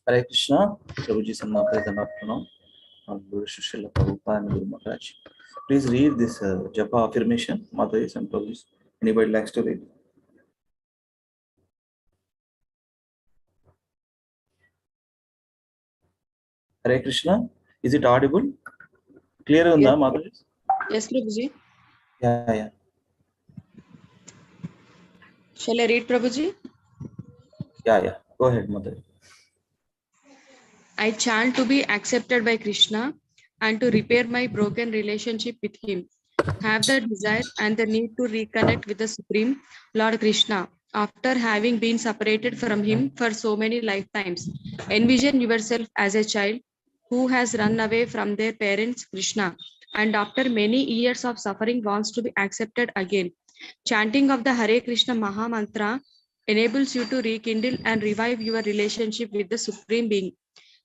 Hare Krishna, Prabhuji Samapre Dhamapranam, Guru Srila Prabhupada and Guru Maharaj. Please read this japa affirmation, Mataji and Prabhuji. Anybody likes to read? Hare Krishna, is it audible? Clear on the Yes, Mataji? yes, Prabhuji. Yeah. Shall I read, Prabhuji? Yeah. Go ahead, Mataji. I chant to be accepted by Krishna and to repair my broken relationship with him. Have the desire and the need to reconnect with the Supreme Lord Krishna after having been separated from him for so many lifetimes. Envision yourself as a child who has run away from their parents, Krishna, and after many years of suffering wants to be accepted again. Chanting of the Hare Krishna Maha Mantra enables you to rekindle and revive your relationship with the Supreme Being.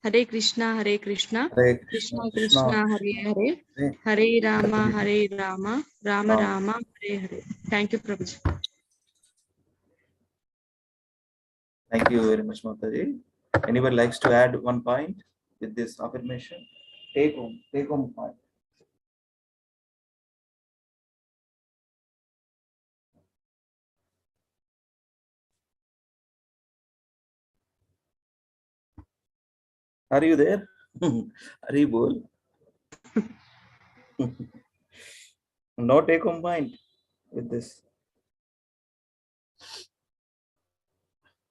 Hare Krishna, Hare Krishna Krishna, Krishna, Krishna. Hare, Hare Rama, Rama Rama, Hare. Thank you, Prabhuji. Thank you very much, Mataji. Anybody likes to add one point with this affirmation? Take home point. Are you there? Hari bol. No take home point with this.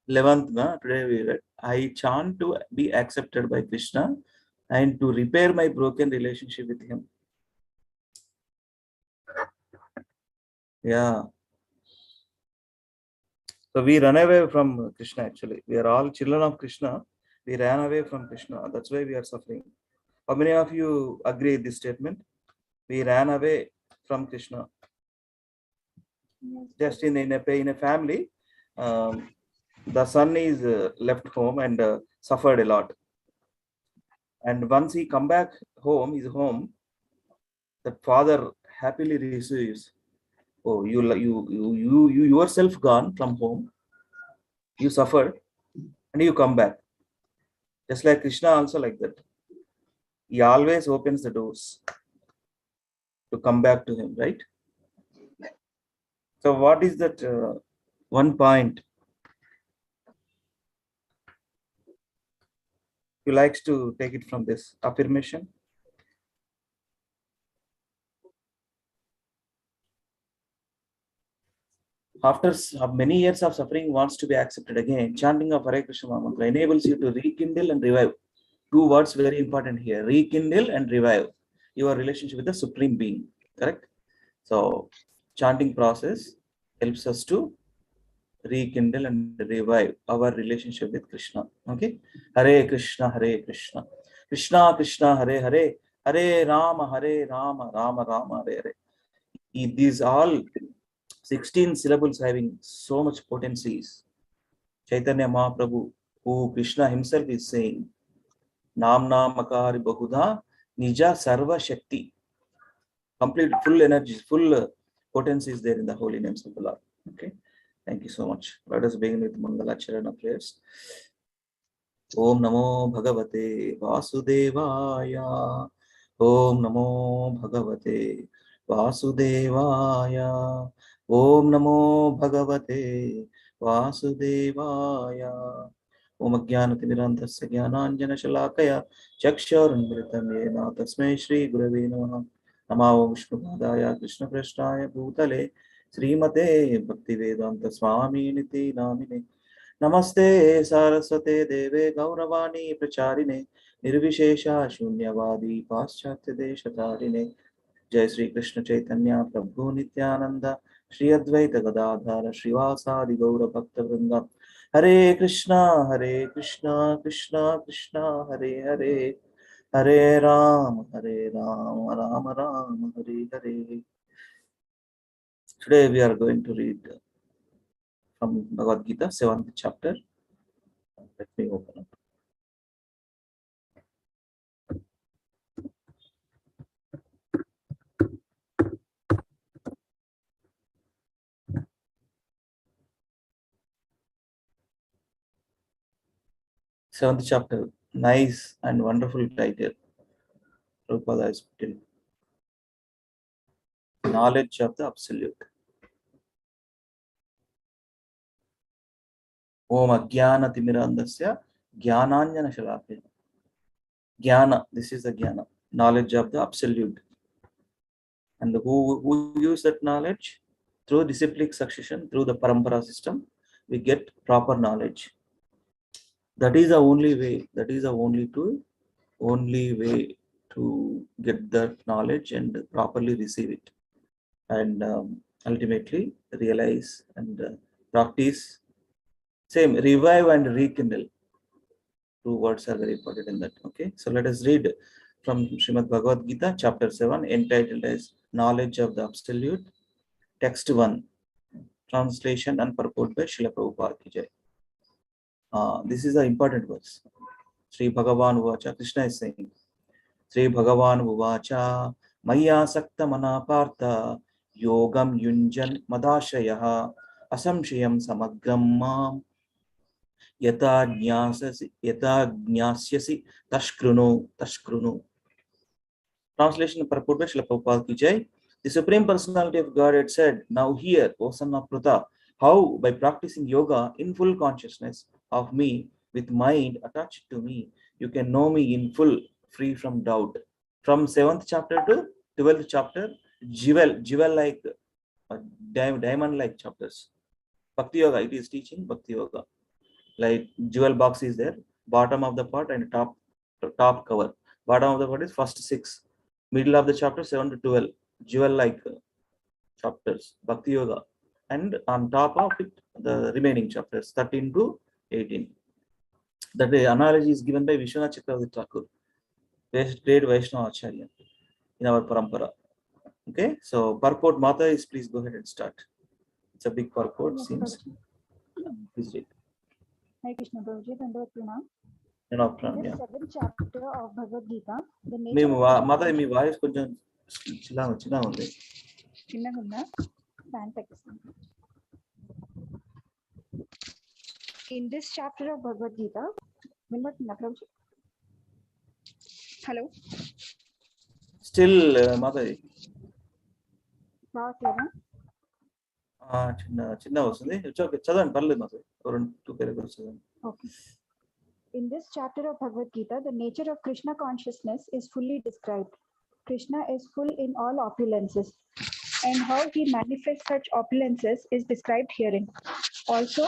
11th, today we read, I chant to be accepted by Krishna and to repair my broken relationship with him. Yeah. So we run away from Krishna actually. We are all children of Krishna. We ran away from Krishna. That's why we are suffering. How many of you agree with this statement? We ran away from Krishna. Just in a family, the son is left home and suffered a lot. And once he come back home, his home, the father happily receives. Oh, you yourself gone from home. You suffered, and you come back. Just like Krishna also like that. He always opens the doors to come back to him, right? So what is that one point you likes to take it from this affirmation? After many years of suffering, wants to be accepted again. Chanting of Hare Krishna mantra enables you to rekindle and revive. Two words very important here: rekindle and revive your relationship with the Supreme Being. Correct? So, chanting process helps us to rekindle and revive our relationship with Krishna. Okay? Hare Krishna, Krishna Krishna, Hare Hare, Hare Rama, Rama Rama, Hare Hare. These all 16 syllables having so much potencies. Chaitanya Mahaprabhu, who Krishna himself is saying, Nam Makari Bahudha, Nija Sarva Shakti. Complete full energy, full potency is there in the holy names of the Lord. Okay. Thank you so much. Let us begin with Mangala Charana prayers. Om Namo Bhagavate Vasudevaya. Om Namo Bhagavate Vasudevaya. Om Namo Bhagavate Vasudevaya. Om Ajnanatirmirandhasya Jnananjana Shalakaya Chakshurunmritam Yena Tasmai Shri Gurave Namaha. Namo Vishnupadaya Krishna Prasthaya Bhutale Srimate Bhaktivedanta Swami Niti Namine. नमस्ते सारस्वते देवे गौरवाणी प्रचारिणे निर्विशेषा शून्यवादी पाश्चात्य देशतारिणे जय श्री कृष्ण चैतन्य प्रभु नित्यानंद श्री अद्वैत गदाधर श्रीवासादि गौर भक्त वृंद हरे Krishna Krishna Krishna Hare Hare Hare Ram Ram Ram Hare Hare. Today we are going to read from Bhagavad Gita, 7th chapter. Let me open up. 7th chapter. Nice and wonderful title. Prabhupada has put in. Knowledge of the absolute. Om Ajnana Timirandasya Jnananjana Shalakaya. Jnana, this is the Jnana, knowledge of the absolute. And who use that knowledge? Through disciplic succession, through the parampara system, we get proper knowledge. That is the only way. That is the only way to get that knowledge and properly receive it, and ultimately realize and practice. Same, revive and rekindle. Two words are very important in that. Okay, so let us read from Srimad Bhagavad Gita, chapter 7, entitled as Knowledge of the Absolute. Text 1, translation and purport by Srila Prabhupada ki jai. This is an important verse. Sri Bhagavan Uvacha, Krishna is saying, Sri Bhagavan Uvacha, Maya Sakta Manapartha, Yogam Yunjan Madashayaha, Asamshayam Samagram Mam, Yata Jnasyasi Tashkrunu. Translation and purport by Srila Prabhupada ki jai. The Supreme Personality of Godhead said, now hear, O son of Pratha, how by practicing yoga in full consciousness of me, with mind attached to me, you can know me in full, free from doubt. From 7th chapter to 12th chapter, jewel like, diamond like chapters. Bhakti Yoga, it is teaching Bhakti Yoga. Like jewel box is there, bottom of the part and top cover. Bottom of the part is first 6. Middle of the chapter 7 to 12, jewel like chapters, Bhakti Yoga, and on top of it the remaining chapters 13 to 18. That the analogy is given by Vishwanath Chakravarti Thakur, great Vaishnava Acharya in our parampara. Okay, so purport Mata is, please go ahead and start. It's a big purport, seems. Please read. Hare Krishna Prabhuji, Dandavat Pranam. And after, In yeah. the 7th chapter of Bhagavad Gita, the Me nature of Mata, me voice konjam chilla undi. Chinnagunda, fan Pakistan. In this chapter of Bhagavad Gita, Prabhuji. Hello, Still, Mata. now clear? చిన్న వస్తుంది. చదవండి పర్లేదు మాకు 2 paragraphs చదవండి. Okay. In this chapter of Bhagavad Gita, the nature of Krishna consciousness is fully described. Krishna is full in all opulences, and how he manifests such opulences is described herein. Also,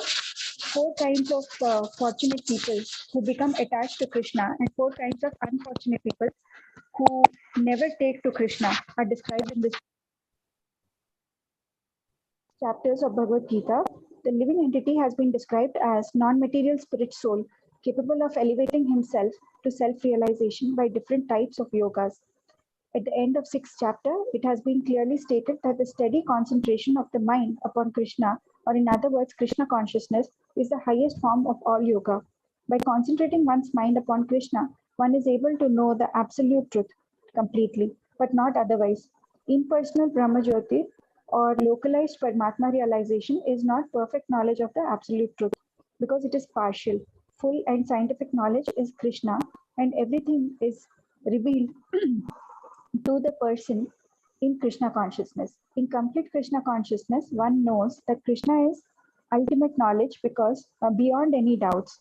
4 kinds of fortunate people who become attached to Krishna and 4 kinds of unfortunate people who never take to Krishna are described in this chapters of Bhagavad Gita. The living entity has been described as non-material spirit soul, capable of elevating himself to self-realization by different types of yogas. At the end of 6th chapter, it has been clearly stated that the steady concentration of the mind upon Krishna, or in other words, Krishna consciousness, is the highest form of all yoga. By concentrating one's mind upon Krishna, one is able to know the absolute truth completely, but not otherwise. Impersonal Brahma Jyoti or localized Paramatma realization is not perfect knowledge of the absolute truth, because it is partial. Full and scientific knowledge is Krishna, and everything is revealed to the person in Krishna consciousness. In complete Krishna consciousness, one knows that Krishna is ultimate knowledge, because beyond any doubts,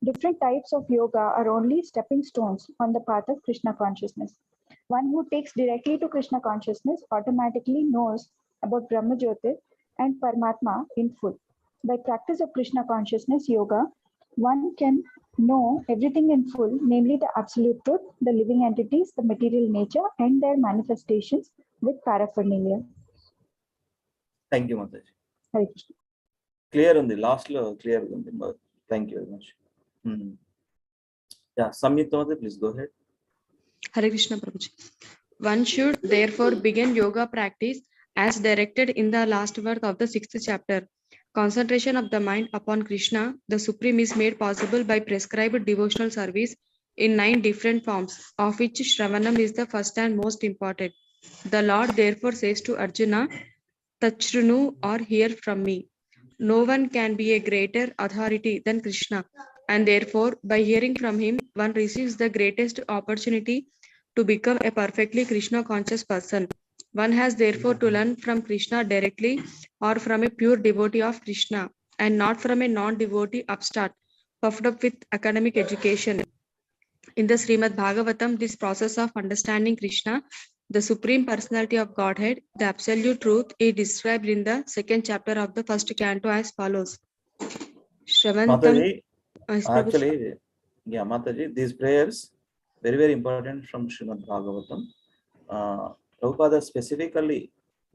different types of yoga are only stepping stones on the path of Krishna consciousness. One who takes directly to Krishna consciousness automatically knows about Brahma Jyoti and Paramatma in full. By practice of Krishna consciousness yoga, one can know everything in full, namely the absolute truth, the living entities, the material nature, and their manifestations with paraphernalia. Thank you, Mataji. Hare Krishna. Clear on the last law, clear on the. Thank you very much. Yeah, Samyukta Mataji, please go ahead. Hare Krishna Prabhuji. One should therefore begin yoga practice as directed in the last verse of the 6th chapter. Concentration of the mind upon Krishna, the Supreme, is made possible by prescribed devotional service in 9 different forms, of which Shravanam is the first and most important. The Lord therefore says to Arjuna, Tachrunu, or hear from me. No one can be a greater authority than Krishna. and therefore, by hearing from him, one receives the greatest opportunity to become a perfectly Krishna conscious person. One has therefore to learn from Krishna directly or from a pure devotee of Krishna, and not from a non-devotee upstart puffed up with academic education. In the Srimad Bhagavatam, this process of understanding Krishna, the Supreme Personality of Godhead, the Absolute Truth, is described in the second chapter of the first canto as follows. Shravantam. Mataji, Yes, Prabhuji. actually, yeah, Mataji, these prayers, very, very important from Srimad Bhagavatam. Prabhupada specifically,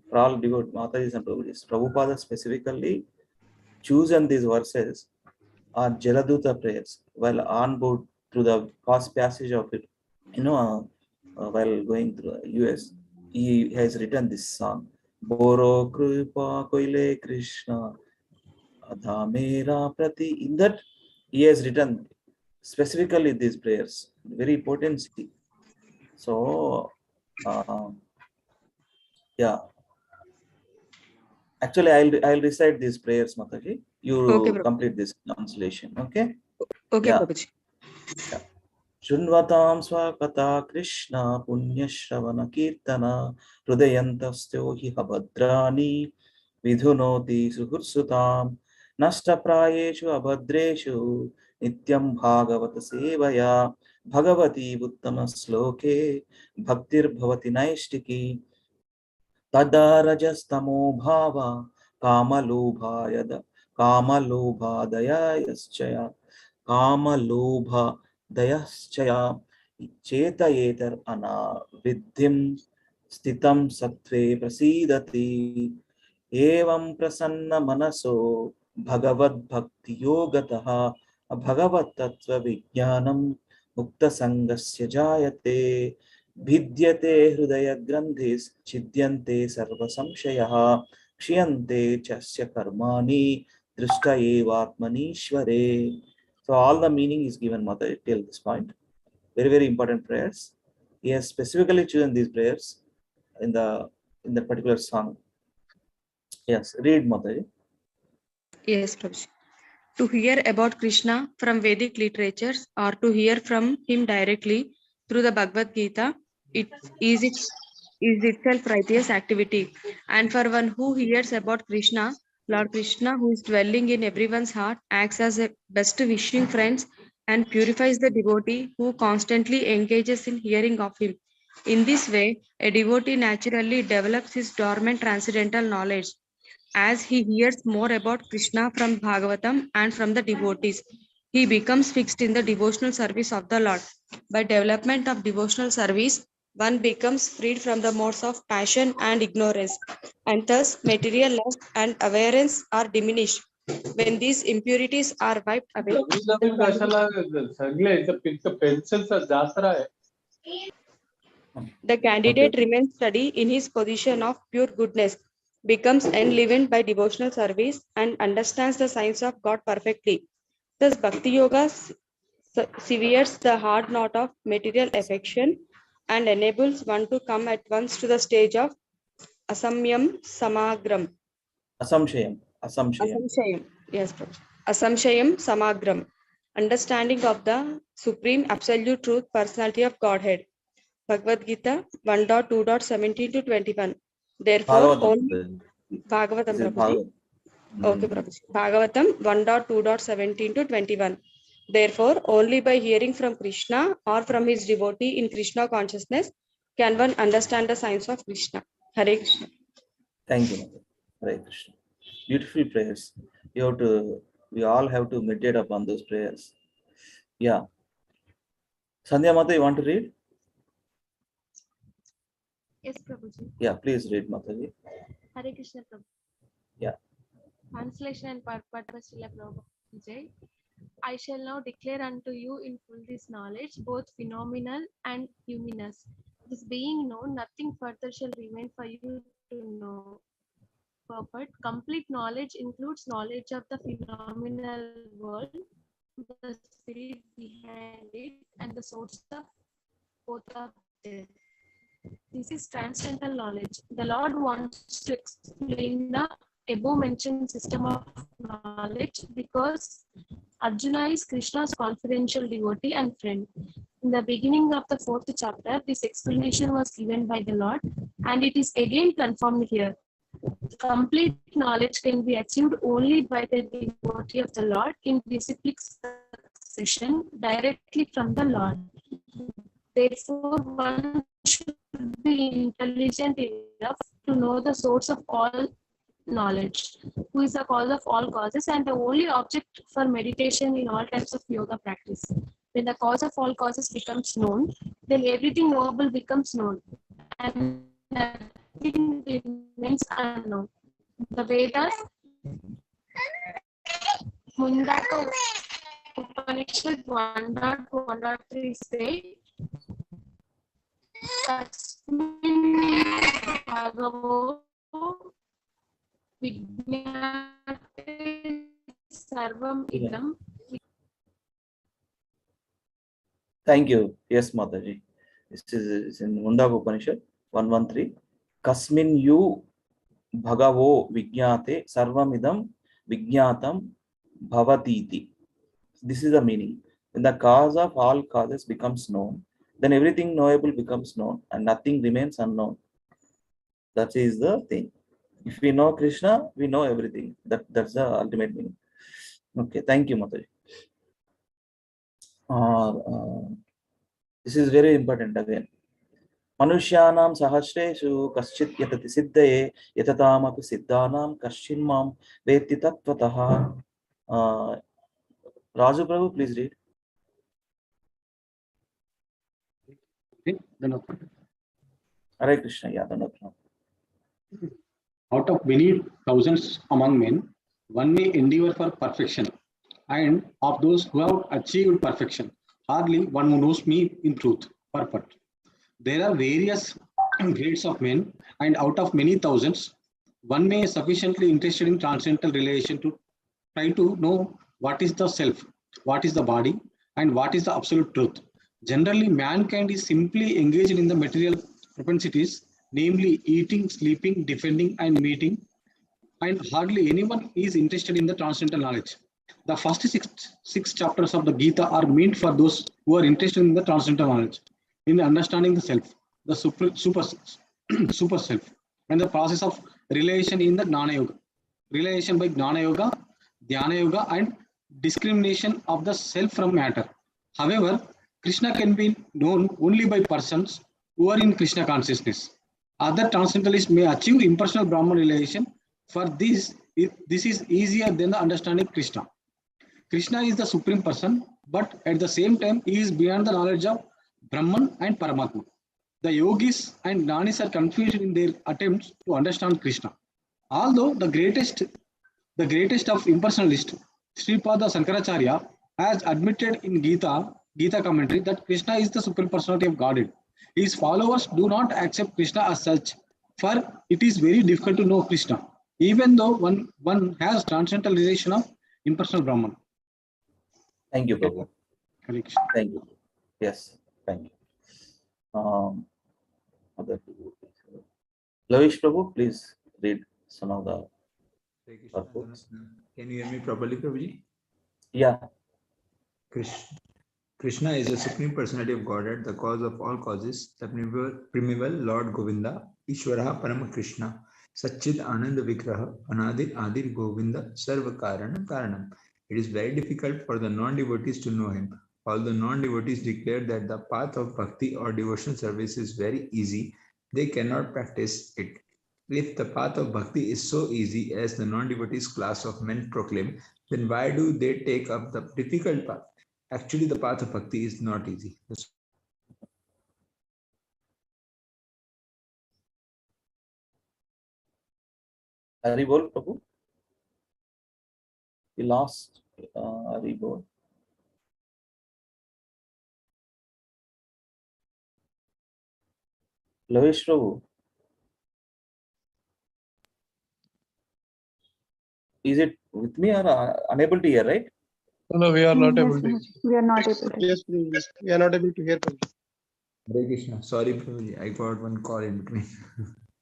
for all devout Matajis and Prabhujis, Prabhupada specifically chosen these verses are Jaladuta prayers while on board through the past passage of it. While going through US, he has written this song. Boro Kripa Koile Krishna Adhamera Prati. In that, he has written specifically these prayers. Very important. So, yeah. Actually, I'll recite these prayers, Mataji. Okay, You Prabhuji. complete this translation. Okay. Okay, Yeah. Prabhuji. Shunvatam swakata Krishna punyashravana kirtana hridayantastyo hi habhadrani vidhunoti suhursutam nashtaprayeshu abhadreshu nityam bhagavata sevaya bhagavati uttama sloke bhaktir bhavati naistiki tada rajastamo bhava kamalobhadayascha kamalobha dayascha चेतयेतर अनाविद्धिं स्थितं सत्त्वे प्रसीदति एवं प्रसन्न मनसो भगवद्भक्तियोगतः भगवत्तत्त्वविज्ञानं मुक्तसङ्गस्य जायते भिद्यते हृदयग्रन्थिश्छिद्यन्ते सर्वसंशयः क्षीयन्ते च कर्माणि दृष्ट एवात्मनीश्वरे. So all the meaning is given, Mother, till this point. Very, very important prayers. He has specifically chosen these prayers in the particular song. Yes, read, Mother. Yes, Prabhuji. To hear about Krishna from Vedic literatures or to hear from him directly through the Bhagavad Gita, it is itself righteous activity. And for one who hears about Krishna, Lord Krishna, who is dwelling in everyone's heart, acts as a best wishing friend and purifies the devotee who constantly engages in hearing of him. In this way, a devotee naturally develops his dormant transcendental knowledge. As he hears more about Krishna from Bhagavatam and from the devotees, he becomes fixed in the devotional service of the Lord. By development of devotional service, one becomes freed from the modes of passion and ignorance, and thus material lust and awareness are diminished. When these impurities are wiped away, the candidate remains steady in his position of pure goodness, becomes enlivened by devotional service, and understands the science of God perfectly. Thus, Bhakti Yoga severes the hard knot of material affection and enables one to come at once to the stage of Asamyam Samagram. Asamshayam. Asamshayam. Yes, Prabhu. Asamshayam Samagram. Understanding of the Supreme Absolute Truth Personality of Godhead. Bhagavad Gita 1.2.17 to 21. Therefore, only Bhagavatam, Prabhuji. Okay, Prabhuji. Bhagavatam 1.2.17 to 21. Therefore, only by hearing from Krishna or from his devotee in Krishna consciousness can one understand the science of Krishna. Hare Krishna. Thank you, Mother. Hare Krishna. Beautiful prayers. We all have to meditate upon those prayers. Yeah. Sandhya Mata, you want to read? Yes, Prabhuji. Yeah, please read, Mataji. Hare Krishna, Prabhu. Yeah. Translation and purport by Srila Prabhupada. I shall now declare unto you in full this knowledge, both phenomenal and luminous. This being known, nothing further shall remain for you to know. Purport: complete knowledge includes knowledge of the phenomenal world, the spirit behind it, and the source of both of them. This is transcendental knowledge. The Lord wants to explain the above mentioned system of knowledge because Arjuna is Krishna's confidential devotee and friend. In the beginning of the 4th chapter, this explanation was given by the Lord, and it is again confirmed here. Complete knowledge can be achieved only by the devotee of the Lord in disciplic succession directly from the Lord. Therefore, one should be intelligent enough to know the source of all knowledge, who is the cause of all causes and the only object for meditation in all types of yoga practice. When the cause of all causes becomes known, then everything knowable becomes known, and nothing remains unknown. The Vedas, Mundaka Upanishad 1.1.3 say, Tasmin Bhagavo Vijnate Sarvam Idam. Thank you. Yes, Mataji. This is in Mundaka Upanishad 1.1.3. Kasmin yu bhagavo vijnate sarvamidam vijnatam bhavatiti. This is the meaning. When the cause of all causes becomes known, then everything knowable becomes known and nothing remains unknown. That is the thing. If we know Krishna, we know everything. That's the ultimate meaning. Okay, thank you, Mataji. This is very important again. Manushyanam sahasreshu kaschit yatati siddhaye yatataamapi siddhanam kaschinmam veti tattvataha. Raju Prabhu, please read. Hare Krishna, yeah, Out of many thousands among men, one may endeavor for perfection, and of those who have achieved perfection, hardly one who knows me in truth, purport. There are various grades of men, and out of many thousands, one may sufficiently interested in transcendental relation to try to know what is the self, what is the body, and what is the absolute truth. Generally, mankind is simply engaged in the material propensities, namely eating, sleeping, defending, and meeting, and hardly anyone is interested in the transcendental knowledge. The first six chapters of the Gita are meant for those who are interested in the transcendental knowledge, in understanding the self, the super self, and the process of relation in the Gnana Yoga, relation by Gnana Yoga, Dhyana Yoga, and discrimination of the self from matter. However, Krishna can be known only by persons who are in Krishna consciousness. Other transcendentalists may achieve impersonal Brahman relation. For this is easier than the understanding Krishna. Krishna is the supreme person, but at the same time, he is beyond the knowledge of Brahman and Paramatma. The yogis and Gnanis are confused in their attempts to understand Krishna. Although the greatest of impersonalists, Sripada Sankaracharya, has admitted in Gita commentary that Krishna is the supreme personality of Godhead. His followers do not accept Krishna as such, for it is very difficult to know Krishna, even though one has transcendental realization of impersonal Brahman. Thank you, Prabhu. Thank you. Yes, thank you. Lavish Prabhu, please read some of the books. Can you hear me properly, Prabhuji? Yeah. Krishna is the supreme personality of Godhead, the cause of all causes, the primeval Lord Govinda, Ishvara Parama Krishna, Satchid Ananda Vigraha, Anadir Adir Govinda, Sarva Karana Karanam. It is very difficult for the non-devotees to know him. Although non-devotees declare that the path of bhakti or devotional service is very easy, they cannot practice it. If the path of bhakti is so easy as the non-devotees class of men proclaim, then why do they take up the difficult path? Actually, the path of bhakti is not easy. Haribol, Prabhu? We lost Haribol. Lavish Prabhu. Is it with me or unable to hear, right? No, we are not Yes, able to. Maharaj, we are not able to. Yes, please. We are not able to hear. Hare Krishna. Sorry, Prabhuji. I got one call in between.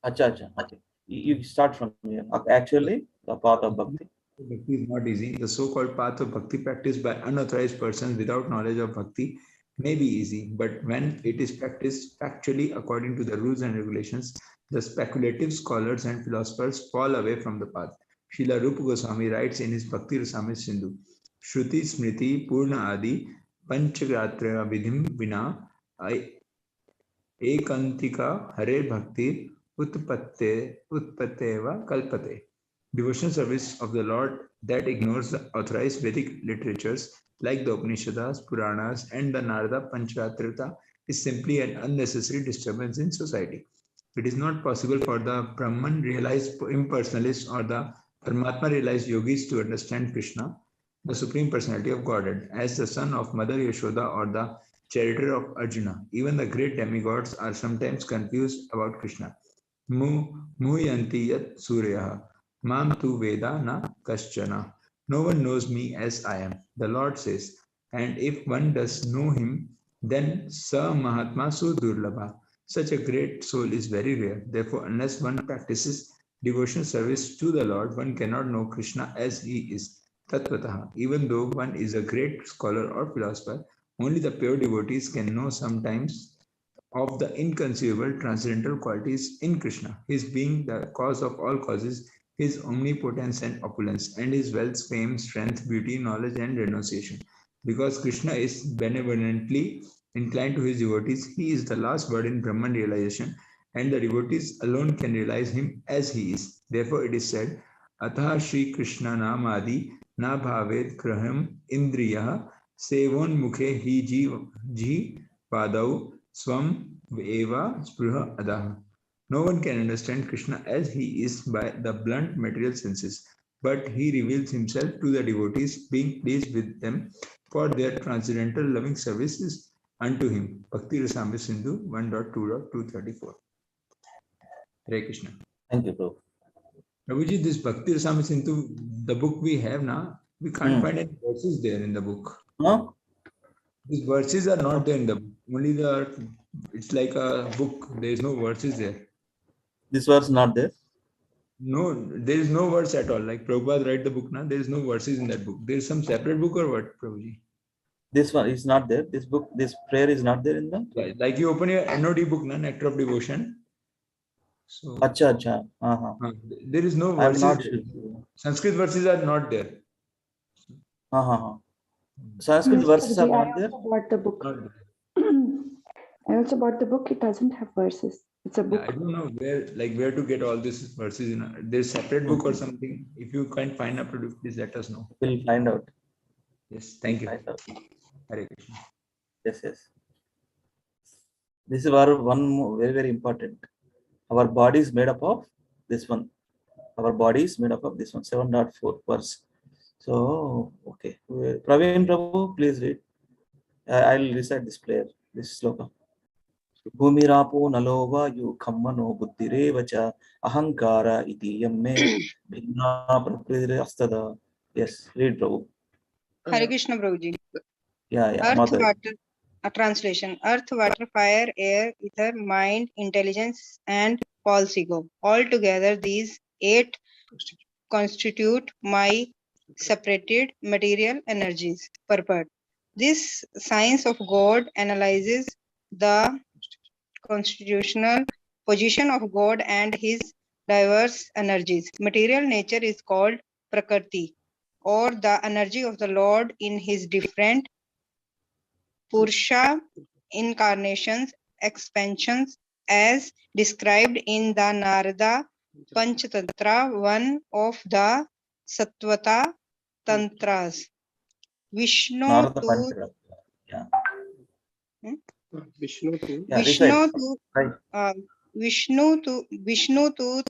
Acha. Okay. You start from here. Actually, the path of bhakti. Bhakti is not easy. The so-called path of bhakti practiced by unauthorized persons without knowledge of bhakti may be easy, but when it is practiced factually according to the rules and regulations, the speculative scholars and philosophers fall away from the path. Srila Rupa Goswami writes in his Bhakti Rasamrita Sindhu, Shruti Smriti Purna Adi Panchagratra Vidhim Vina Ekantika Hare Bhakti Utpatteva Kalpate. Devotional service of the Lord that ignores the authorized Vedic literatures like the Upanishads, Puranas, and the Narada Panchatrita is simply an unnecessary disturbance in society. It is not possible for the Brahman realized impersonalists or the Paramatma realized yogis to understand Krishna, the Supreme Personality of Godhead, as the son of Mother Yashoda or the charioteer of Arjuna. Even the great demigods are sometimes confused about Krishna. Muyanti yat suryaha. Mam tu veda na kaschana. No one knows me as I am, the Lord says. And if one does know him, then sa mahatma su durlabha. Such a great soul is very rare. Therefore, unless one practices devotional service to the Lord, one cannot know Krishna as he is. Tatvataha. Even though one is a great scholar or philosopher, only the pure devotees can know sometimes of the inconceivable transcendental qualities in Krishna, his being the cause of all causes, his omnipotence and opulence, and his wealth, fame, strength, beauty, knowledge, and renunciation. Because Krishna is benevolently inclined to his devotees, he is the last word in Brahman realization, and the devotees alone can realize him as he is. Therefore, it is said, Atha Shri Krishna Namadi Na Bhaved Graham Indriya Sevon Mukhe Hi Ji Padau Swam Eva Spruha Adaha. No one can understand Krishna as he is by the blunt material senses, but he reveals himself to the devotees, being pleased with them for their transcendental loving services unto him. Bhakti Rasamrita Sindhu 1.2.234. Hare Krishna. Thank you, Prabhu. Prabhuji, this Bhakti Rasamrita Sindhu, the book we have now, we can't find any verses there in the book. No? These verses are not there in the book. Only it's like a book. There is no verses there. This was not there. No, there is no verse at all. Like Prabhupada write the book now, there is no verses in that book. There is some separate book or what, Prabhuji? This one is not there. This book, this prayer is not there in the. Yeah, like you open your NOD book now, Nectar of Devotion. So Acha. there is no I'm verses. not there. sure. Sanskrit verses are not there. Sanskrit Yes, verses are Prabhuji, not there. I also bought the book. Not there. I also bought the book. It doesn't have verses. It's a Yeah, book. I don't know where to get all these verses in. There's separate book or something. If you can't find out, please let us know. We'll find out. Yes, thank you. Find out. Hare Krishna. Yes. This is one very, very important. Our body is made up of this one. Our body is made up of this one, 7.4 verse. So, okay. Praveen Prabhu, please read. I'll recite this prayer, this sloka. Bhumirapo nalo vayu khammano buddhirevacha ahankara iti yamme bhinna prakriti astada. Yes, read Prabhu. Hare Krishna Prabhuji. Yeah, Earth, Mother. water, a translation. Earth, water, fire, air, ether, mind, intelligence, and false ego. Altogether, these 8 constitute my separated material energies. Purport. This science of God analyzes the constitutional position of God and his diverse energies. Material nature is called Prakriti, or the energy of the Lord in his different Purusha incarnations, expansions, as described in the Narada Panchatantra, one of the Sattvata Tantras. Vishnu Narada to Panchara. Yeah. Vishnu too. Yeah, recite. Vishnu tu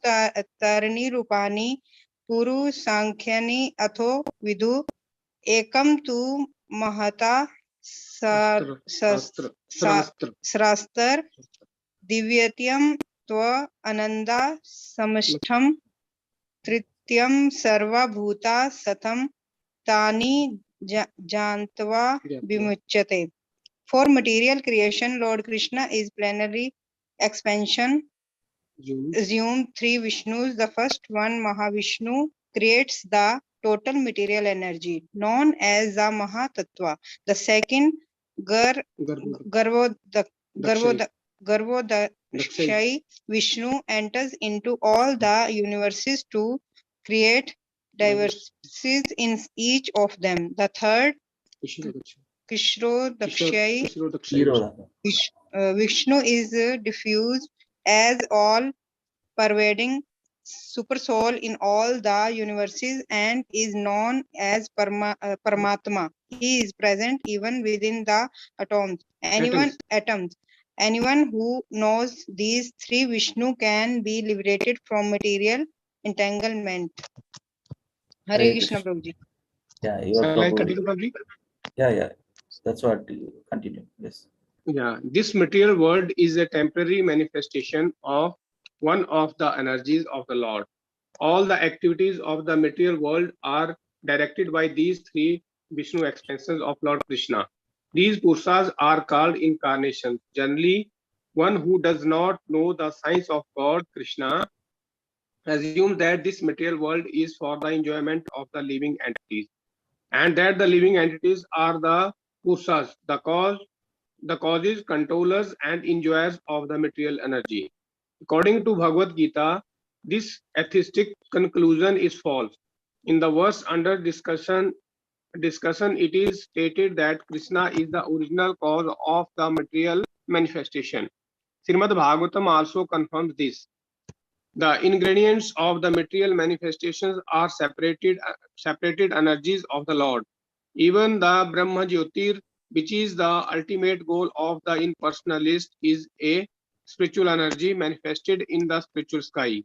tarani rupani puru sankhyanni atho vidu ekam tu mahata srastar divyatiyam tva ananda samashtham trityam sarva bhuta satam tani jantva vimuchyate. For material creation, Lord Krishna is plenary expansion. Assume 3 Vishnus. The first one, Mahavishnu, creates the total material energy, known as the Mahatattva. The second, Garvodakshai Vishnu enters into all the universes to create diversities in each of them. The third, Kishrodakshai Hero. Vishnu is diffused as all pervading super soul in all the universes and is known as Paramatma. He is present even within the atoms. Anyone who knows these three Vishnu can be liberated from material entanglement. Hare Hare Krishna, Krishna. Prabhuji. Yeah, you are Shall I probably. continue, Prabhuji? Yeah. That's what you continue. Yes. Yeah, this material world is a temporary manifestation of one of the energies of the Lord. All the activities of the material world are directed by these three Vishnu expansions of Lord Krishna. These Purushas are called incarnations. Generally, one who does not know the science of God, Krishna, assumes that this material world is for the enjoyment of the living entities, and that the living entities are the Purushas, the causes, controllers, and enjoyers of the material energy. According to Bhagavad Gita, this atheistic conclusion is false. In the verse under discussion, it is stated that Krishna is the original cause of the material manifestation. Srimad Bhagavatam also confirms this. The ingredients of the material manifestations are separated energies of the Lord. Even the Brahma Jyotir, which is the ultimate goal of the impersonalist, is a spiritual energy manifested in the spiritual sky.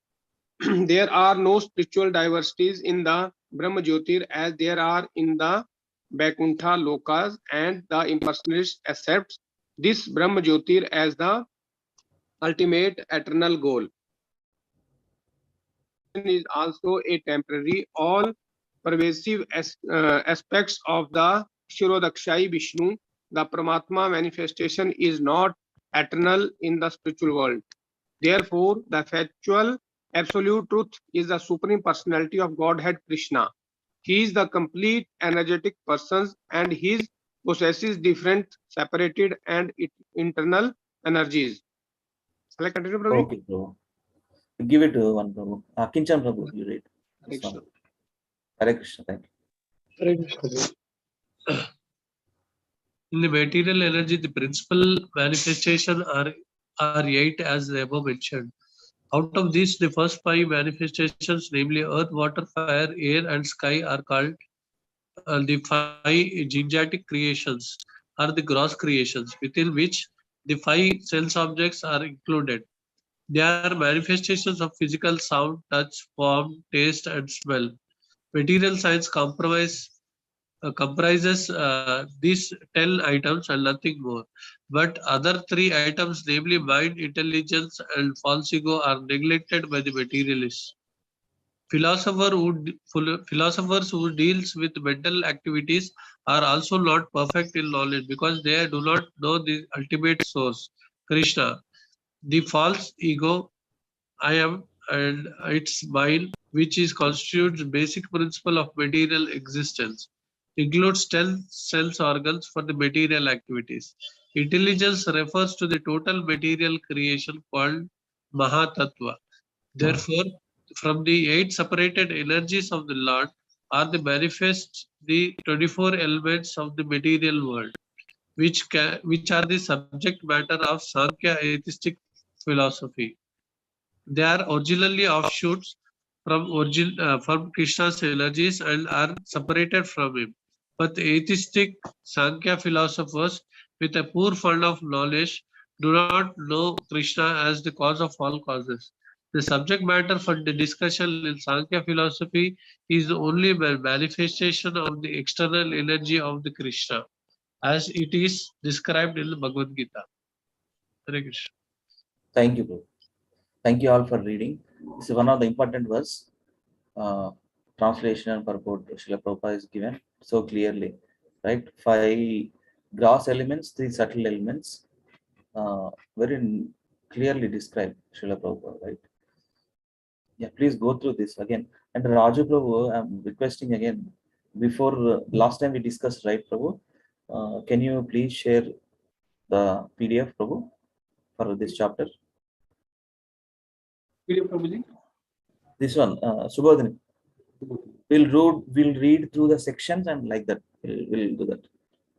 There are no spiritual diversities in the Brahma Jyotir as there are in the Vaikuntha Lokas, and the impersonalist accepts this Brahma Jyotir as the ultimate eternal goal. Is also a temporary, all pervasive aspects of the Kshirodakshai Vishnu. The Paramatma manifestation is not eternal in the spiritual world. Therefore, the factual absolute truth is the Supreme Personality of Godhead Krishna. He is the complete energetic person and he possesses different separated and internal energies. Shall I continue, Prabhu? Okay, bro. Give it to one Prabhu. Kinchan Prabhu, you read. Hare Krishna. Hare Krishna. Thank you. Hare Krishna. In the material energy, the principal manifestations are 8 as above mentioned. Out of these, the first 5 manifestations, namely earth, water, fire, air, and sky, are called the 5 gigantic creations, are the gross creations, within which the 5 sense objects are included. They are manifestations of physical sound, touch, form, taste, and smell. Material science comprises these 10 items and nothing more. But other 3 items, namely mind, intelligence, and false ego, are neglected by the materialists. Philosophers who deals with mental activities are also not perfect in knowledge because they do not know the ultimate source, Krishna. The false ego, I am, and its mind, which is constitutes basic principle of material existence, includes 10 sense organs for the material activities. Intelligence refers to the total material creation called Mahatattva. Therefore, from the 8 separated energies of the Lord are the manifest the 24 elements of the material world, which are the subject matter of Sankhya atheistic philosophy. They are originally offshoots from Krishna's energies and are separated from him. But the atheistic Sankhya philosophers with a poor fund of knowledge do not know Krishna as the cause of all causes. The subject matter for the discussion in Sankhya philosophy is only a manifestation of the external energy of the Krishna, as it is described in the Bhagavad Gita. Hare Krishna. Thank you, bro. Thank you all for reading. This is one of the important verse. Translation and purport Srila Prabhupada is given so clearly, right? 5 gross elements, 3 subtle elements, very clearly described Srila Prabhupada, right? Yeah, please go through this again. And Raju Prabhu, I'm requesting again, before last time we discussed, right, Prabhu? Can you please share the PDF, Prabhu, for this chapter? PDF, Prabhuji? This one, Subodhini. We'll read through the sections and like that. We'll do that.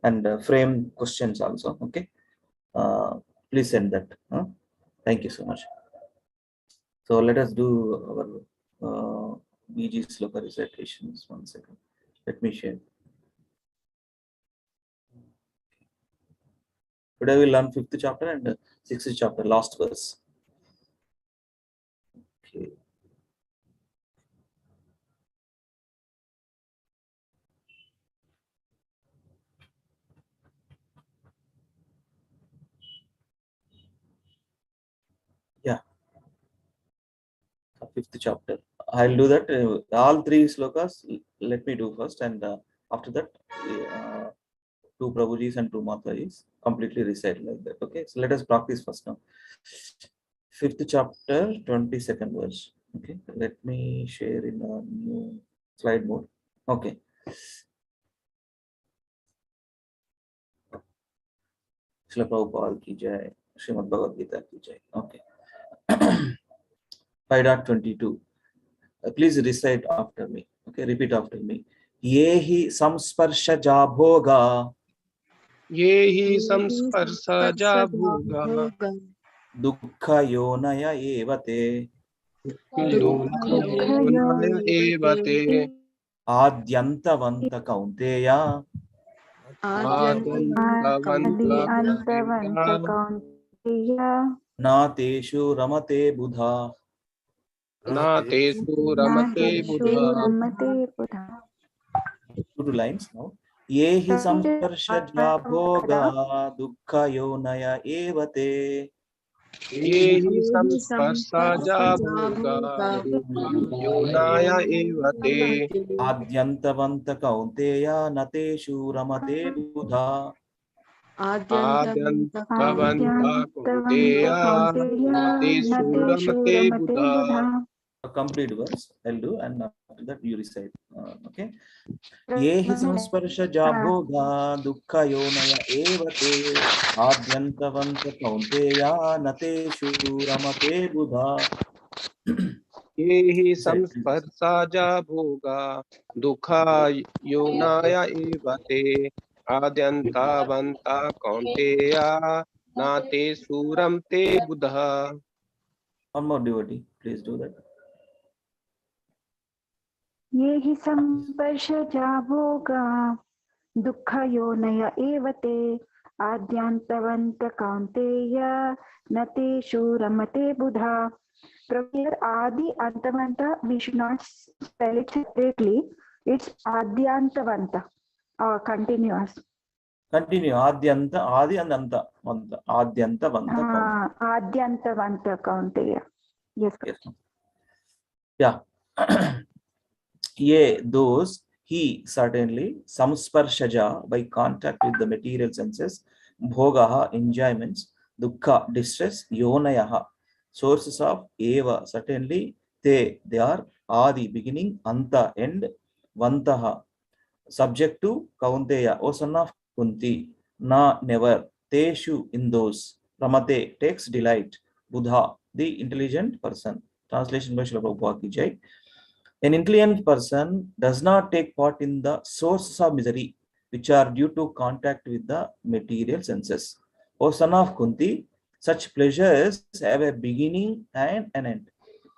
And frame questions also. Okay. Please send that. Thank you so much. So let us do our BG Sloka recitations. 1 second. Let me share. Today we'll learn 5th chapter and 6th chapter, last verse. Okay. Yeah. 5th chapter. I'll do that. All 3 slokas. Let me do first, and after that, 2 Prabhujis and 2 Matajis completely recite like that. Okay. So let us practice first now. 5th chapter, 22nd verse. Okay. Let me share in a new slide mode. Okay. Srila Prabhupada ki jai. Srimad Bhagavad Gita ki jai. Okay. 5.22. Please recite after me. Okay, repeat after me. Yehi samsparshaja bhoga. Yehi samsparsaja bhoga. Dukkha yonaya evate. Dukkha yonaya evate. Adyantavanta kaunteya. Antavanta kaunteya. Na teshu ramate buddha. Na tesu ramate buddha. 2 lines now. Yehi samsparshaja bhoga. Dukkha yonaya evate. Yehi samsparsaja bhoga. Dukkha yonaya evate. Adyantavanta kaunteya nateshu ramate buddha. Adyantavanta kaunteya natesu ramate buddha. A complete verse I'll do, and after that you recite. Okay. Yehi samsparshaja bhoga dukkha yonaya evate adyantavanta kaunteya nateshu ramate buddha. Yehi samsparsaja bhoga dukha yonaya evate adyantavanta kaunteya nate suram te buddha. One more devotee, please do that. Yehi samparshja bhoga dukkha yonaya evate adyantavanta kaunteya nateshu ramate buddha. From here, Adi Antavanta, we should not spell it separately. It's Adyantavanta, continuous. Continue. Adyanta, Adi and Anta. Adyantavanta. Adyantavanta kaunteya. Yes. Yes. Yeah. Ye, those, he, certainly, samsparshaja, by contact with the material senses, bhogaha, enjoyments, dukkha, distress, yonayaha, sources of eva, certainly, they are, adi, beginning, anta, end, vantaha, subject to kaunteya, O son of Kunti, na, never, teshu, in those, ramate, takes delight, buddha, the intelligent person. Translation by Srila Prabhupada ki jai. An intelligent person does not take part in the sources of misery, which are due to contact with the material senses. O son of Kunti, such pleasures have a beginning and an end,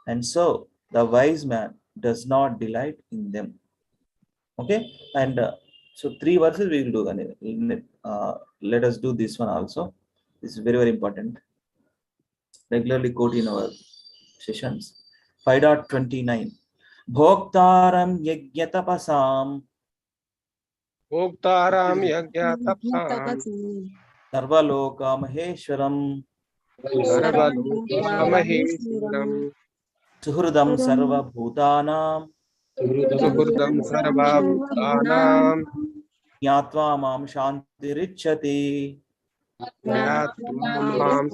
and so the wise man does not delight in them. Okay, and so 3 verses we will do. Let us do this one also. This is very, very important. Regularly quote in our sessions. 5.29. Bhoktaram yagyatapasam Bhoktaram yagyatapsam sarvaloka maheshwaram sarvaloka maheshwaram suhridam sarva bhutanam suhridam sarva bhutanam jnatva mam shantiricchati. jnatva mam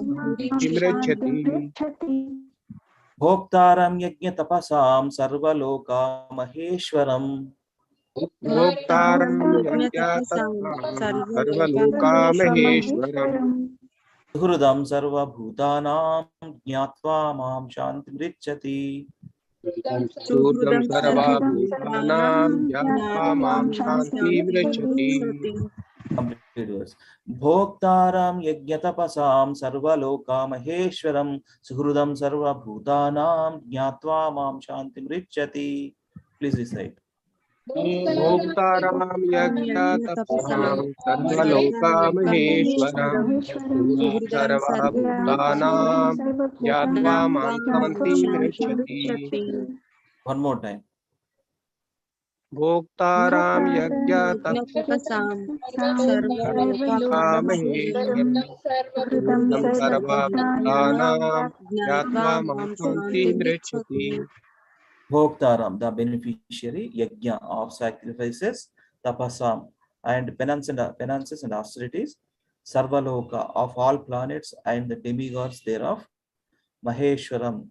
shantimricchati. Bhoktaram yajna tapasam sarvaloka maheshwaram. Bhoktaram yajnatasam sarvaloka maheshwaram. Suhridam sarva bhutanam jnatva mam shantimrichati. Surdam sarva bhutanam yatva mam shanti mrechati. Complete verse. Bhoktaram yajnatapasam sarvaloka maheshwaram suhrudam sarva bhutanam jnatva mam shantim richati. Please recite. Bhoktaram yajnatasam sarvaloka maheshwaram. Surdam sarva bhutanam yatva mam shanti mrechati. One more time. Bhoktaram yajnatasam sarvaloka maheshwaram. Surdam sarva bhutanam yatva mam shanti mrechati. Bhoktaram, the beneficiary, yajna of sacrifices, tapasam, and penances and austerities, sarvaloka of all planets and the demigods thereof, Maheshwaram,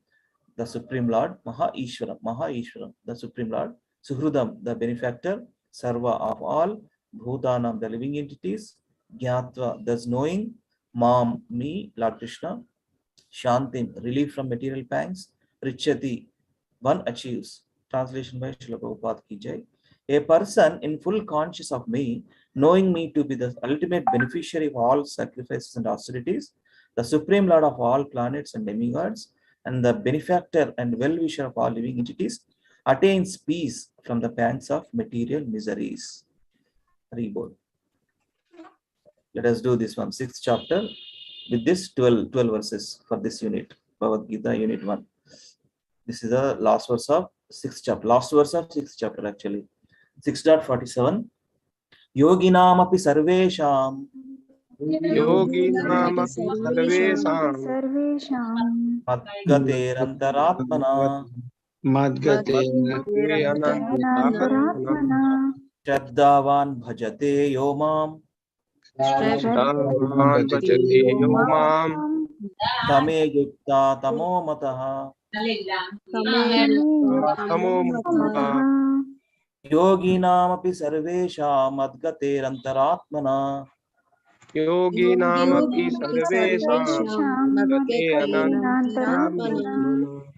the Supreme Lord, Maha-Ishwaram, the Supreme Lord, Suhrudam, the benefactor, Sarva of all, Bhutanam, the living entities, Jnatva, thus knowing, Mam, me, Lord Krishna, Shantim, relief from material pangs, Richati, one achieves. Translation by Srila Prabhupada ki jai. A person in full conscious of me, knowing me to be the ultimate beneficiary of all sacrifices and austerities, the Supreme Lord of all planets and demigods, and the benefactor and well-wisher of all living entities, attains peace from the pangs of material miseries. Reboot. Let us do this one, 6th chapter, with this 12 verses for this unit, Bhagavad Gita, unit 1. This is the last verse of 6th chapter, last verse of 6th chapter actually. 6.47. Yoginam api sarvesham. Yoginam sarvesham Madgate antaratmana. Madgate anantaratmana. Shraddhavan bhajate yomam. Shraddhavan bhajate yomam. Tame yukta tamo mataha. Tamo mataha. Yoginam api sarvesham madgate antaratmana. Yoginam api sarvesham madgate anantaratmana.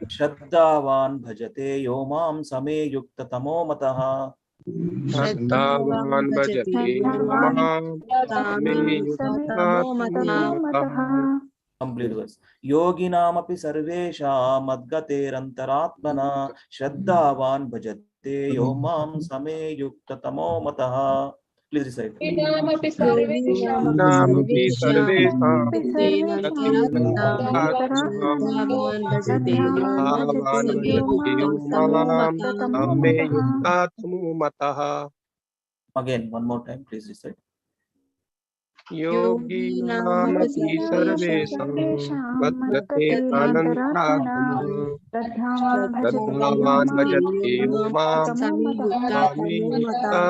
Shraddhavan bhajate yomam same yukta tamo mataha. Shraddhavan bhajate yomam same yukta tamo mataha. Complete verse. Yoginam api sarvesham madgate antaratmana. Shraddhavan bhajate yomam same yukta tamo mataha. Please recite. Yoginam api sarvesham madgate antaratmana. Shraddhavan bhajate yomam same yukta tamo mataha. Again, one more time, please recite. Yoginam api sarvesham madgate anantaratmana. Shraddhavan bhajate yomam same yukta.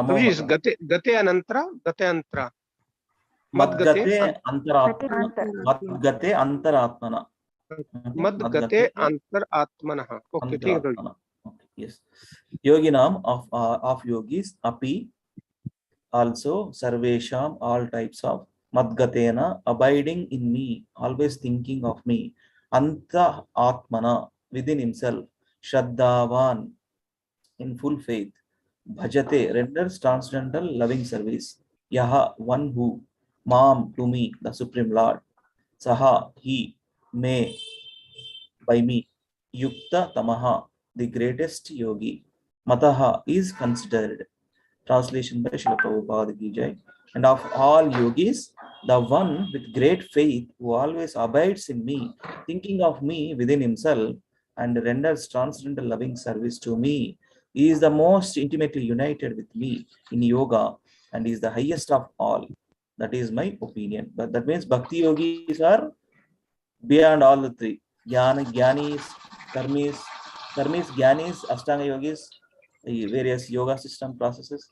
Please, gate anantara. Madgate antaratmana. Madgate antaratmana. Okay, ठीक है. Okay, yes. Yoginam of yogis, api, also, sarvesham, all types of, madgatena, abiding in me, always thinking of me, anta atmana, within himself, shraddhavan, in full faith, bhajate, renders transcendental loving service, yaha, one who, mam, to me, the Supreme Lord, saha, he, may, by me, yukta tamaha, the greatest yogi, mataha, is considered. Translation by Srila Prabhupada ki jai. And of all yogis, the one with great faith who always abides in me, thinking of me within himself and renders transcendental loving service to me, he is the most intimately united with me in yoga and is the highest of all. That is my opinion. But that means bhakti yogis are beyond all the three. Jnanis, karmis, jnanis, ashtanga yogis, various yoga system processes.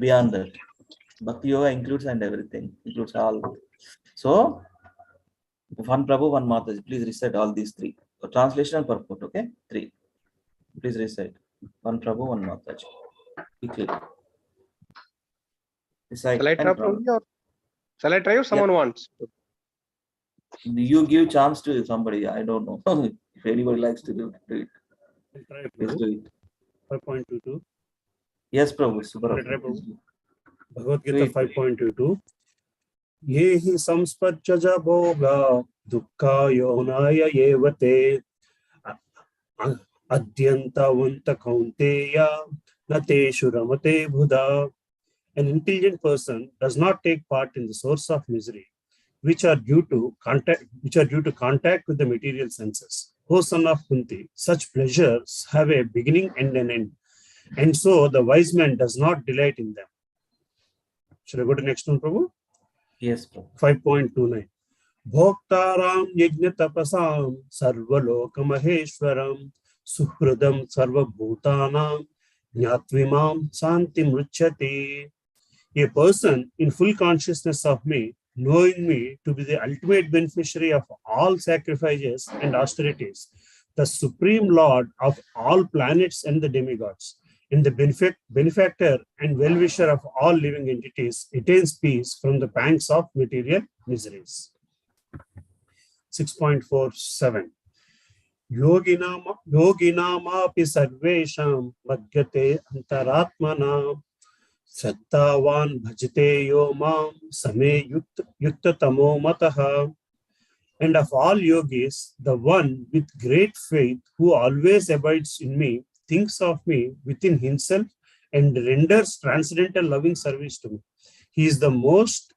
Beyond that, bhakti yoga includes and everything, includes all. So One Prabhu, one Mataji. Please recite all these three. Translation and purport, okay? Three. Please recite. One Prabhu, one Mataji. Quickly. Recite. Shall I try, And Prabhuji, or shall I try, or someone wants? you give chance to somebody. I don't know. If anybody likes to do it. Please do it. 5.22. Yes, Prabhu. Super. Bhagavad Gita 5.22. Ye hi samspacchaja bhoga dukkha yonaya yevate adyantavanta kaunteya nateshu ramate buddha. An intelligent person does not take part in the source of misery, which are due to contact with the material senses. O son of Kunti, such pleasures have a beginning and an end, and so the wise man does not delight in them. Should I go to next one, Prabhu? Yes, Prabhu. 5.29. Bhoktaram yajna tapasam sarvaloka maheshwaram suhridam sarvabhutanam jnatvimam santi mruchyati. A person in full consciousness of me, knowing me to be the ultimate beneficiary of all sacrifices and austerities, the supreme lord of all planets and the demigods, and the benefactor and well-wisher of all living entities, attains peace from the pangs of material miseries. 6.47. Yoginamapi sarvesham madhyate antaratmana Shraddhavan bhajate yo mam same yukta tamo mataha. And of all yogis, the one with great faith who always abides in me, thinks of me within himself and renders transcendental loving service to me. He is the most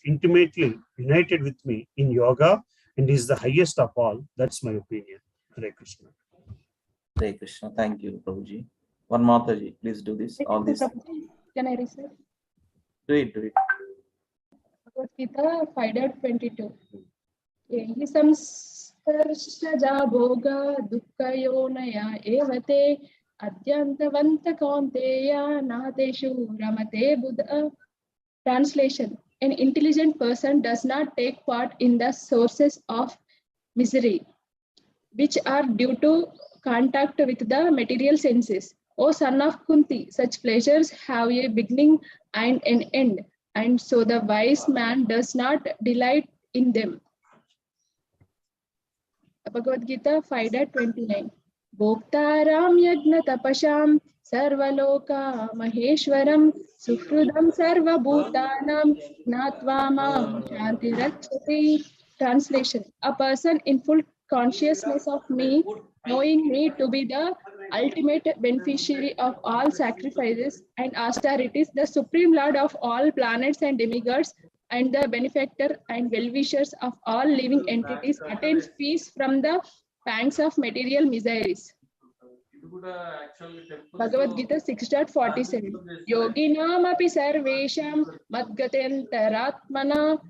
intimately united with me in yoga and is the highest of all. That's my opinion. Hare Krishna. Hare Krishna. Thank you, Prabhuji. One Mataji, please do this. All this. Can I recite? Do it, do it. Bhagavad Gita 5.22. Yehi samskarshaja bhoga dukkayonaya evate adyantavanta kaunteya nateshu ramate buddha. Translation. An intelligent person does not take part in the sources of misery, which are due to contact with the material senses. O son of Kunti, such pleasures have a beginning and an end, and so the wise man does not delight in them. Bhagavad Gita 5.29. Bhoktaram yajna tapasham sarvaloka maheshwaram suhridam sarva bhutanam natva mam shanti rakshati. Translation. A person in full consciousness of me, knowing me to be the ultimate beneficiary of all sacrifices and austerities, the supreme lord of all planets and demigods, and the benefactor and well-wishers of all living entities, attains peace from the pangs of material miseries. Bhagavad Gita 6.47. Yoginam api sarvesham madgatenteratmana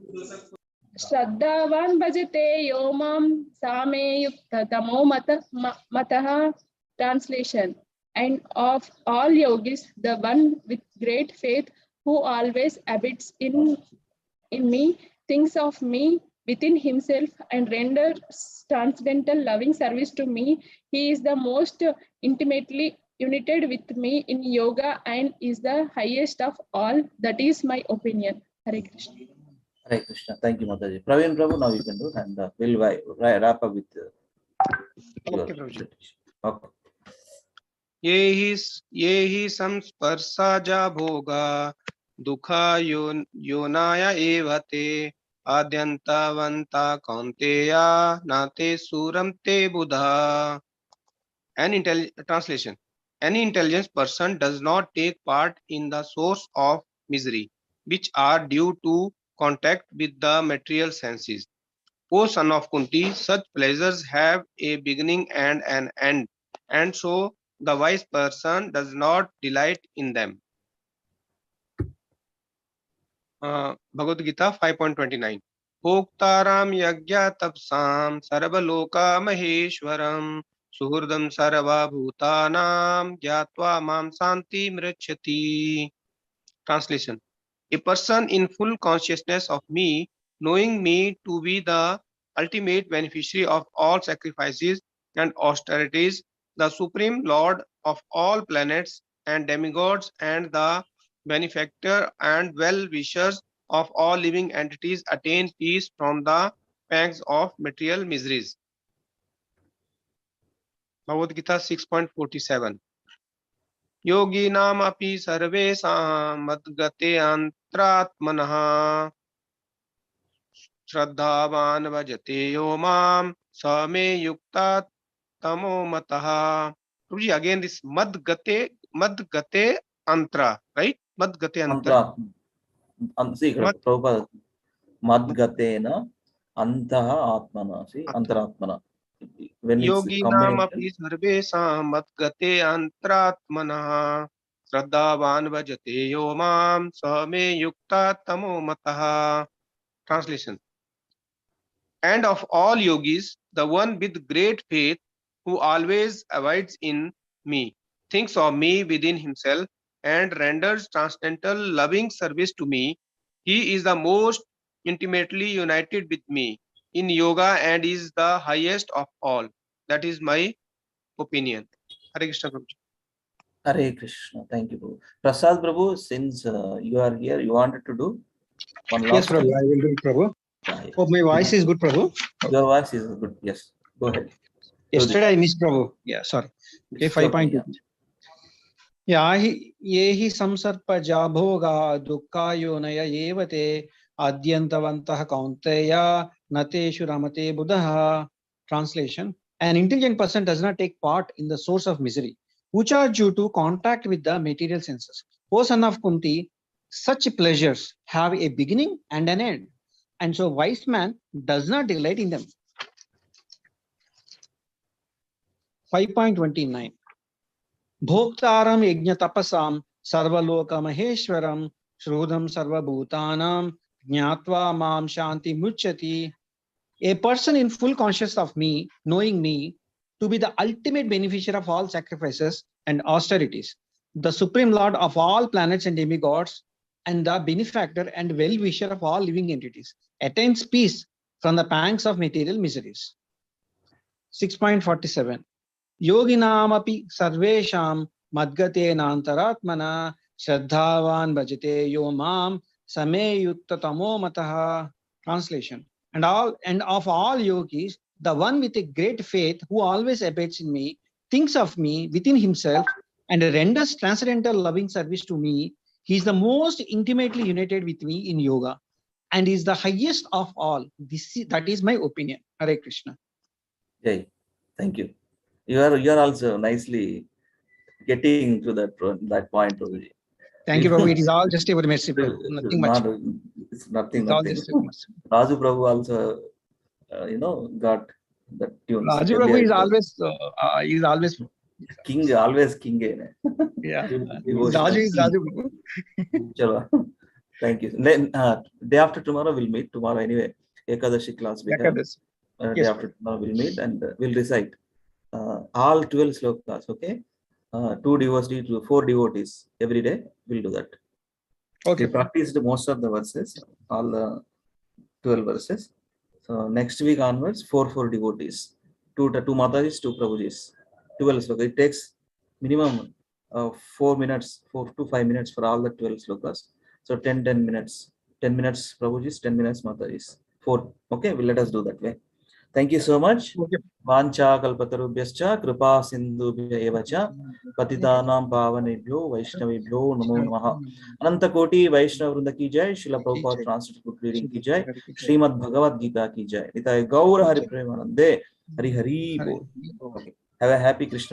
Shraddhavan bhajate yomam same yukta tamo mataha. Translation. And of all yogis, the one with great faith who always abides in me, thinks of me within himself and renders transcendental loving service to me. He is the most intimately united with me in yoga and is the highest of all. That is my opinion. Hare Krishna. Hare Krishna. Thank you, Mataji. Praveen Prabhu, now you can do, and we'll wrap up with your Okay, Prabhuji. presentation. Okay. ये हि संस्पर्शाजा भोगा दुखा योनाय एवते आद्यन्तवन्ता कौन्तेया नाते सूरम ते बुधा. Translation. Any intelligent person does not take part in the source of misery, which are due to contact with the material senses. O son of Kunti, such pleasures have a beginning and an end, and so the wise person does not delight in them. Bhagavad Gita 5.29. Bhoktaram yagya tapsam sarvaloka maheshwaram suhurdam sarva bhutanam gyatva mam santi mrichyati. Translation. A person in full consciousness of me, knowing me to be the ultimate beneficiary of all sacrifices and austerities, the supreme lord of all planets and demigods, and the benefactor and well-wishers of all living entities, attain peace from the pangs of material miseries. Bhagavad Gita 6.47. Yoginam api sarvesam madgate antratmanah Shraddhavan bhajate yo mam same yukta tamo mataha. Prabhuji, again this madgate antra, right? Madgate antra. See, Prabhupada, madgatena antaha atmana. See, antaratmana. When it's Yoginam combination, api sarvesam madgate antratmanah Shraddhavan bhajate yo mam same yukta tamo mataha. Translation. And of all yogis, the one with great faith, who always abides in me, thinks of me within himself, and renders transcendental loving service to me, he is the most intimately united with me in yoga and is the highest of all. That is my opinion. Hare Krishna Prabhu. Hare Krishna. Thank you, Prabhu. Prasad Prabhu, since you are here, you wanted to do one last Yes, Prabhu, thing? I will do it, Prabhu. Yeah, yeah. Hope my voice is good, Prabhu. Your voice is good. Yes, go ahead. Yesterday I missed, Prabhu. Yeah, sorry. Okay, 5.2. Yeah, ye hi samsarpaja bhoga dukkhayo naya evate adyantavantah kaunteya nateshu ramate buddha. Translation. An intelligent person does not take part in the source of misery, which are due to contact with the material senses. O son of Kunti, such pleasures have a beginning and an end, and so wise man does not delight in them. 5.29. Bhoktaram yajna tapasam sarvaloka maheshwaram shrudham sarvabhutanam jnatva mam shanti muchyati. A person in full consciousness of me, knowing me to be the ultimate beneficiary of all sacrifices and austerities, the supreme lord of all planets and demigods, and the benefactor and well-wisher of all living entities, attains peace from the pangs of material miseries. 6.47. Yoginamapi sarvesham madgate nantaratmana shraddhavan bhajate yo mam same yukta tamo mataha. Translation. And of all yogis, the one with a great faith who always abides in me, thinks of me within himself, and renders transcendental loving service to me, he is the most intimately united with me in yoga and is the highest of all. That is my opinion. Hare Krishna. Jai. Thank you. You are also nicely getting to that point, Prabhuji. Thank you, Prabhu. It is all just a mercy, Prabhu. Nothing much. It's nothing. It's all just a mercy. Raju Prabhu also, got the tunes. Raju Prabhu is always king, always king. Yeah. Raju is Raju Prabhu. Chalo. Thank you. Then, day after tomorrow we'll meet. Tomorrow anyway, Ekadashi class we have. Yes, Day after tomorrow we'll meet and we'll recite all 12 slokas. Okay. 2 devotees to 4 devotees every day. We'll do that. Okay. We practiced most of the verses, all the 12 verses. So next week onwards, 4 devotees, 2 Matajis, 2 Prabhujis, 12 slokas. It takes minimum 4 minutes, 4 to 5 minutes for all the 12 slokas. So 10 minutes, 10 minutes Prabhujis, 10 minutes Matajis. 4. Okay, well, let us do that way. Thank you so much. Vancha kalpatarubhyascha kripa sindhubhya evacha patitanam pavanebhyo vaishnavebhyo namo namaha. Ananta koti Vaishnava Vrinda ki jai. Srila Prabhupada translated book reading ki jai. Srimad Bhagavad Gita ki jai. Nitai Gaura Hari Premanande. Hari Hari Bol. Okay. Have a happy Krishna